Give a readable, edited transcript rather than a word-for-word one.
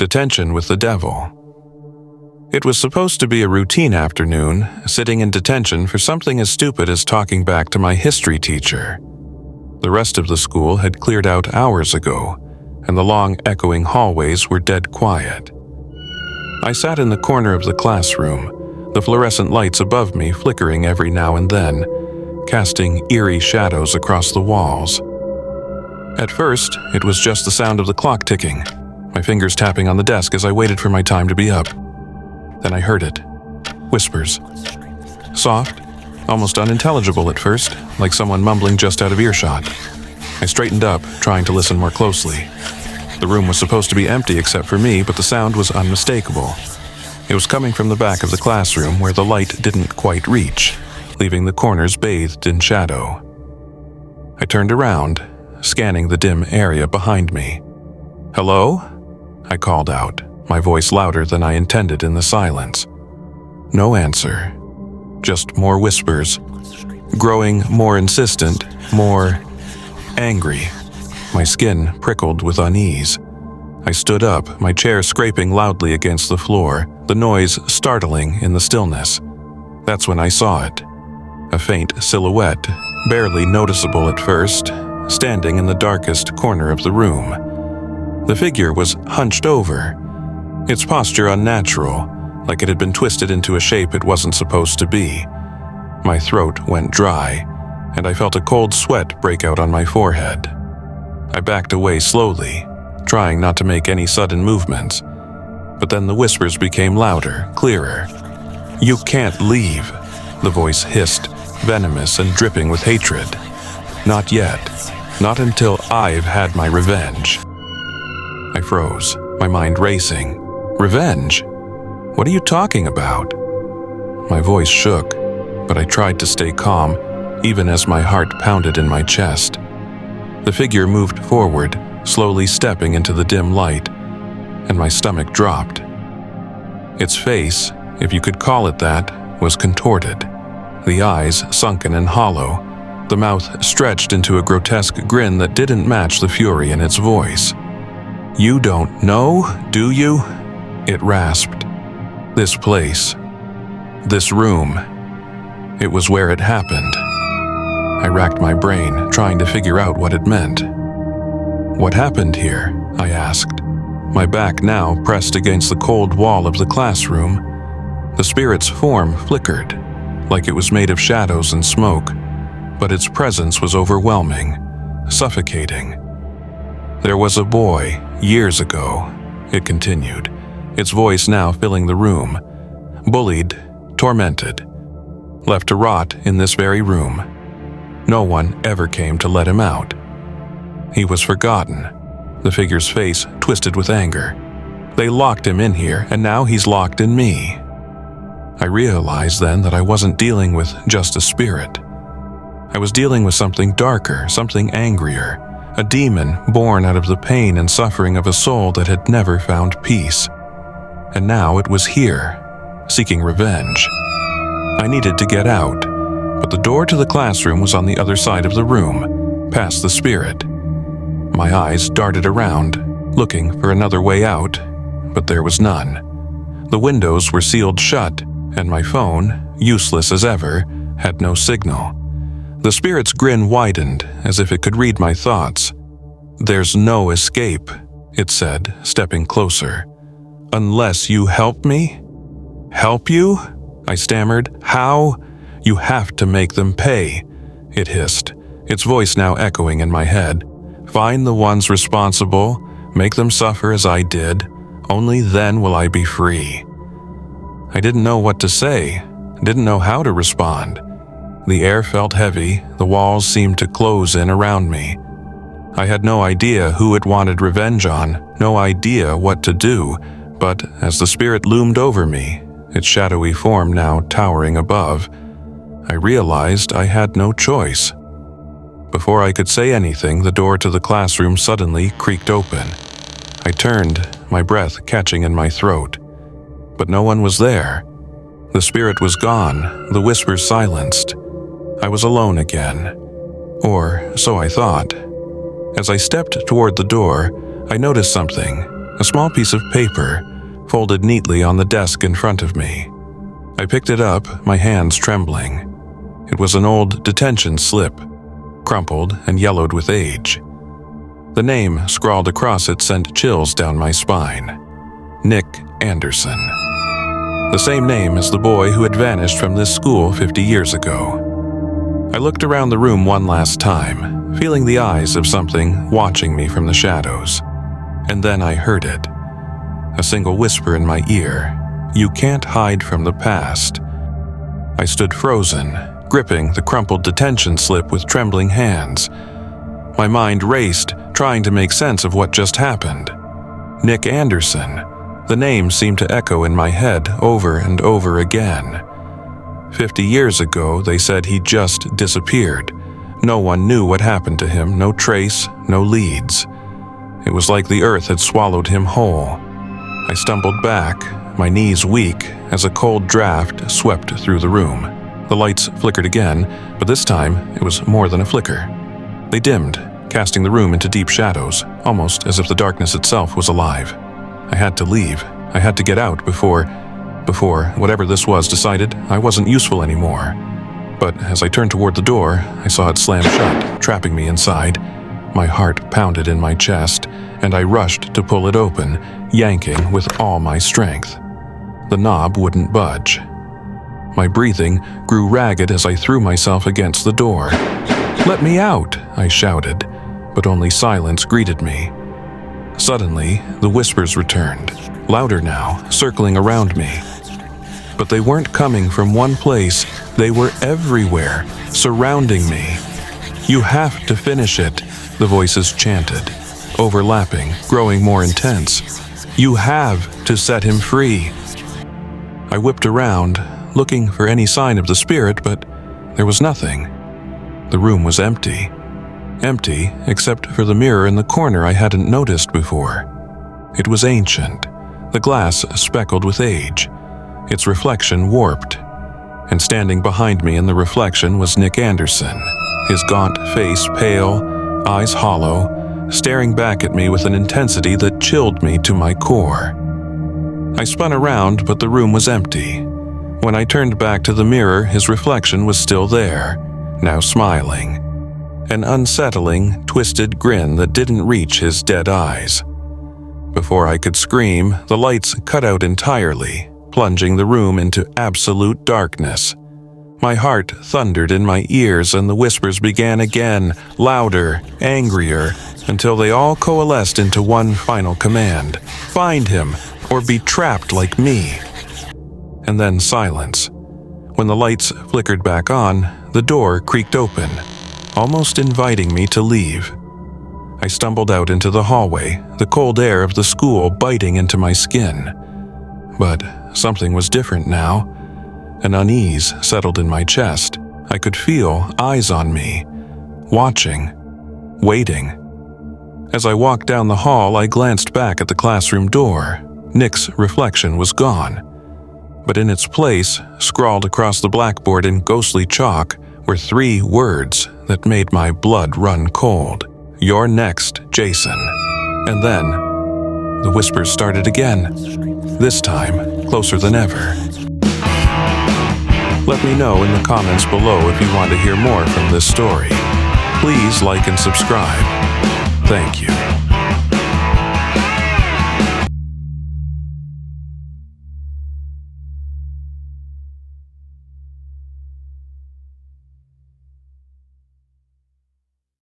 Detention with the Devil. It was supposed to be a routine afternoon, sitting in detention for something as stupid as talking back to my history teacher. The rest of the school had cleared out hours ago, and the long, echoing hallways were dead quiet. I sat in the corner of the classroom, the fluorescent lights above me flickering every now and then, casting eerie shadows across the walls. At first, it was just the sound of the clock ticking, my fingers tapping on the desk as I waited for my time to be up. Then I heard it. Whispers. Soft, almost unintelligible at first, like someone mumbling just out of earshot. I straightened up, trying to listen more closely. The room was supposed to be empty except for me, but the sound was unmistakable. It was coming from the back of the classroom where the light didn't quite reach, leaving the corners bathed in shadow. I turned around, scanning the dim area behind me. "Hello?" I called out, my voice louder than I intended in the silence. No answer. Just more whispers, growing more insistent, more angry. My skin prickled with unease. I stood up, my chair scraping loudly against the floor, the noise startling in the stillness. That's when I saw it. A faint silhouette, barely noticeable at first, standing in the darkest corner of the room. The figure was hunched over, its posture unnatural, like it had been twisted into a shape it wasn't supposed to be. My throat went dry, and I felt a cold sweat break out on my forehead. I backed away slowly, trying not to make any sudden movements. But then the whispers became louder, clearer. "You can't leave," the voice hissed, venomous and dripping with hatred. "Not yet. Not until I've had my revenge." I froze, my mind racing. Revenge? What are you talking about? My voice shook, but I tried to stay calm, even as my heart pounded in my chest. The figure moved forward, slowly stepping into the dim light, and my stomach dropped. Its face, if you could call it that, was contorted, the eyes sunken and hollow, the mouth stretched into a grotesque grin that didn't match the fury in its voice. "You don't know, do you?" It rasped. "This place. This room. It was where it happened." I racked my brain, trying to figure out what it meant. "What happened here?" I asked, my back now pressed against the cold wall of the classroom. The spirit's form flickered, like it was made of shadows and smoke, but its presence was overwhelming, suffocating. "There was a boy, years ago," it continued, its voice now filling the room. "Bullied, tormented, left to rot in this very room. No one ever came to let him out. He was forgotten." The figure's face twisted with anger. "They locked him in here, and now he's locked in me." I realized then that I wasn't dealing with just a spirit. I was dealing with something darker, something angrier, a demon born out of the pain and suffering of a soul that had never found peace. And now it was here, seeking revenge. I needed to get out, but the door to the classroom was on the other side of the room, past the spirit. My eyes darted around, looking for another way out, but there was none. The windows were sealed shut, and my phone, useless as ever, had no signal. The spirit's grin widened, as if it could read my thoughts. "There's no escape," it said, stepping closer. "Unless you help me?" "Help you?" I stammered. "How?" "You have to make them pay," it hissed, its voice now echoing in my head. "Find the ones responsible, make them suffer as I did. Only then will I be free." I didn't know what to say, didn't know how to respond. The air felt heavy, the walls seemed to close in around me. I had no idea who it wanted revenge on, no idea what to do, but as the spirit loomed over me, its shadowy form now towering above, I realized I had no choice. Before I could say anything, the door to the classroom suddenly creaked open. I turned, my breath catching in my throat. But no one was there. The spirit was gone, the whispers silenced. I was alone again. Or so I thought. As I stepped toward the door, I noticed something, a small piece of paper, folded neatly on the desk in front of me. I picked it up, my hands trembling. It was an old detention slip, crumpled and yellowed with age. The name scrawled across it sent chills down my spine. Nick Anderson. The same name as the boy who had vanished from this school 50 years ago. I looked around the room one last time, feeling the eyes of something watching me from the shadows. And then I heard it. A single whisper in my ear. You can't hide from the past. I stood frozen, gripping the crumpled detention slip with trembling hands. My mind raced, trying to make sense of what just happened. Nick Anderson. The name seemed to echo in my head over and over again. 50 years ago, they said he just disappeared. No one knew what happened to him, no trace, no leads. It was like the earth had swallowed him whole. I stumbled back, my knees weak, as a cold draft swept through the room. The lights flickered again, but this time it was more than a flicker. They dimmed, casting the room into deep shadows, almost as if the darkness itself was alive. I had to leave. I had to get out before whatever this was decided I wasn't useful anymore. But as I turned toward the door, I saw it slam shut, trapping me inside. My heart pounded in my chest, and I rushed to pull it open, yanking with all my strength. The knob wouldn't budge. My breathing grew ragged as I threw myself against the door. "Let me out!" I shouted, but only silence greeted me. Suddenly, the whispers returned, louder now, circling around me. But they weren't coming from one place, they were everywhere, surrounding me. "You have to finish it," the voices chanted, overlapping, growing more intense. "You have to set him free." I whipped around, looking for any sign of the spirit, but there was nothing. The room was empty. Empty, except for the mirror in the corner I hadn't noticed before. It was ancient, the glass speckled with age, its reflection warped. And standing behind me in the reflection was Nick Anderson, his gaunt face pale, eyes hollow, staring back at me with an intensity that chilled me to my core. I spun around, but the room was empty. When I turned back to the mirror, his reflection was still there, now smiling. An unsettling, twisted grin that didn't reach his dead eyes. Before I could scream, the lights cut out entirely, plunging the room into absolute darkness. My heart thundered in my ears and the whispers began again, louder, angrier, until they all coalesced into one final command. Find him, or be trapped like me. And then silence. When the lights flickered back on, the door creaked open, almost inviting me to leave. I stumbled out into the hallway, the cold air of the school biting into my skin. But something was different now. An unease settled in my chest. I could feel eyes on me, watching, waiting. As I walked down the hall, I glanced back at the classroom door. Nick's reflection was gone. But in its place, scrawled across the blackboard in ghostly chalk, were 3 words that made my blood run cold. "You're next, Jason." And then, the whispers started again, this time closer than ever. Let me know in the comments below if you want to hear more from this story. Please like and subscribe. Thank you.